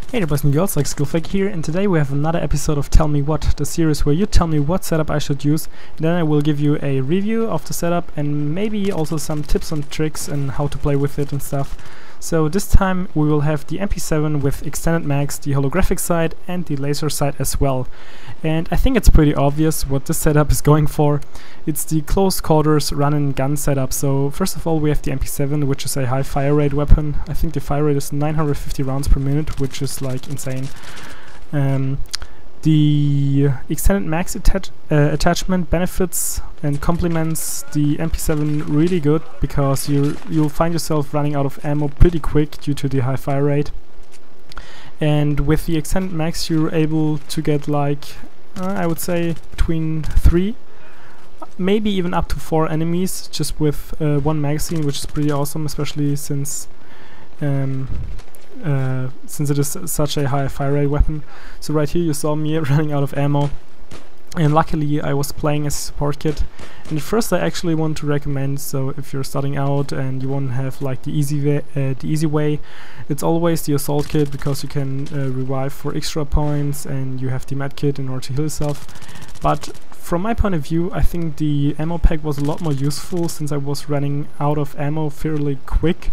Hey there boys and girls, like Skillfake here, and today we have another episode of Tell Me What, the series where you tell me what setup I should use, and then I will give you a review of the setup and maybe also some tips and tricks and how to play with it and stuff. So this time we will have the MP7 with extended mags, the holographic side and the laser side as well. And I think it's pretty obvious what this setup is going for. It's the close quarters run and gun setup. So first of all we have the MP7, which is a high fire rate weapon. I think the fire rate is 950 rounds per minute, which is like insane. The extended mags attachment benefits and complements the MP7 really good because you'll find yourself running out of ammo pretty quick due to the high fire rate. And with the extended mags you're able to get like I would say between 3, maybe even up to 4 enemies just with one magazine, which is pretty awesome, especially since it is such a high fire rate weapon. So right here you saw me running out of ammo, and luckily I was playing as a support kit. And at first I actually want to recommend, so if you're starting out and you want to have like the easy way, it's always the assault kit, because you can revive for extra points and you have the med kit in order to heal yourself. But from my point of view, I think the ammo pack was a lot more useful since I was running out of ammo fairly quick,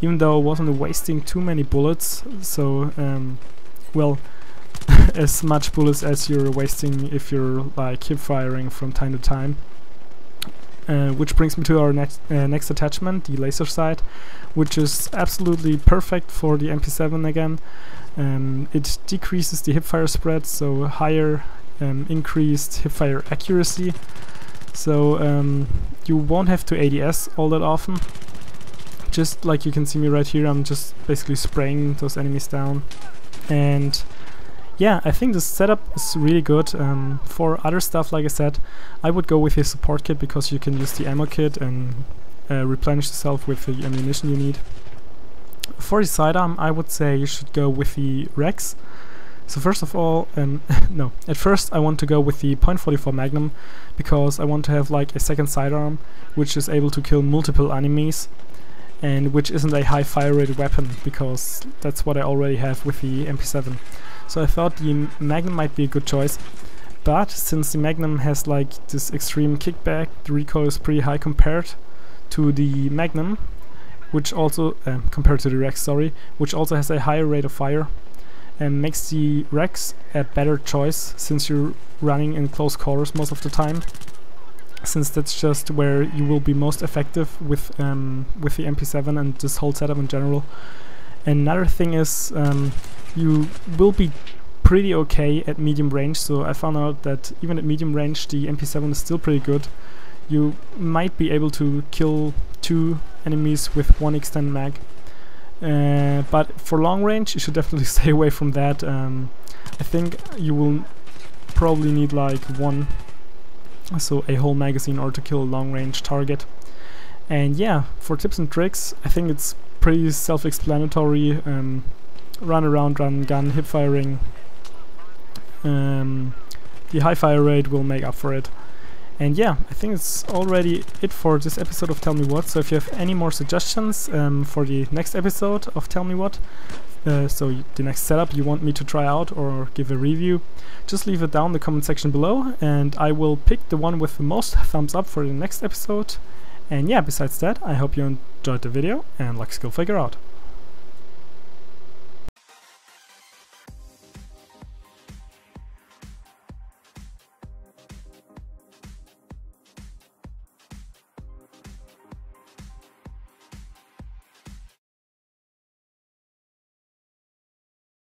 even though I wasn't wasting too many bullets. So well, as much bullets as you're wasting if you're like hip firing from time to time. Which brings me to our next attachment, the laser sight, which is absolutely perfect for the MP7 again. It decreases the hipfire spread, so higher increased hipfire accuracy. So you won't have to ADS all that often. Just like you can see me right here, I'm just basically spraying those enemies down. And yeah, I think this setup is really good. For other stuff, like I said, I would go with the support kit, because you can use the ammo kit and replenish yourself with the ammunition you need. For the sidearm, I would say you should go with the Rex. So first of all, no, at first I want to go with the .44 Magnum, because I want to have like a second sidearm which is able to kill multiple enemies, and which isn't a high fire rate weapon, because that's what I already have with the MP7. So I thought the Magnum might be a good choice, but since the Magnum has like this extreme kickback, the recoil is pretty high compared to the Magnum, which also compared to the Rex, sorry, which also has a higher rate of fire, and makes the Rex a better choice since you're running in close quarters most of the time, since that's just where you will be most effective with the MP7 and this whole setup in general. Another thing is you will be pretty okay at medium range, so I found out that even at medium range the MP7 is still pretty good. You might be able to kill 2 enemies with 1 extended mag, but for long range you should definitely stay away from that. I think you will probably need like 1, so a whole magazine, or to kill a long range target. And yeah, for tips and tricks, I think it's pretty self-explanatory. Run around, run gun, hip firing. The high fire rate will make up for it. And yeah, I think it's already it for this episode of Tell Me What. So if you have any more suggestions for the next episode of Tell Me What, so the next setup you want me to try out or give a review, just leave it down in the comment section below, and I will pick the one with the most thumbs up for the next episode. And yeah, besides that, I hope you enjoyed the video, and like Skillfaker out.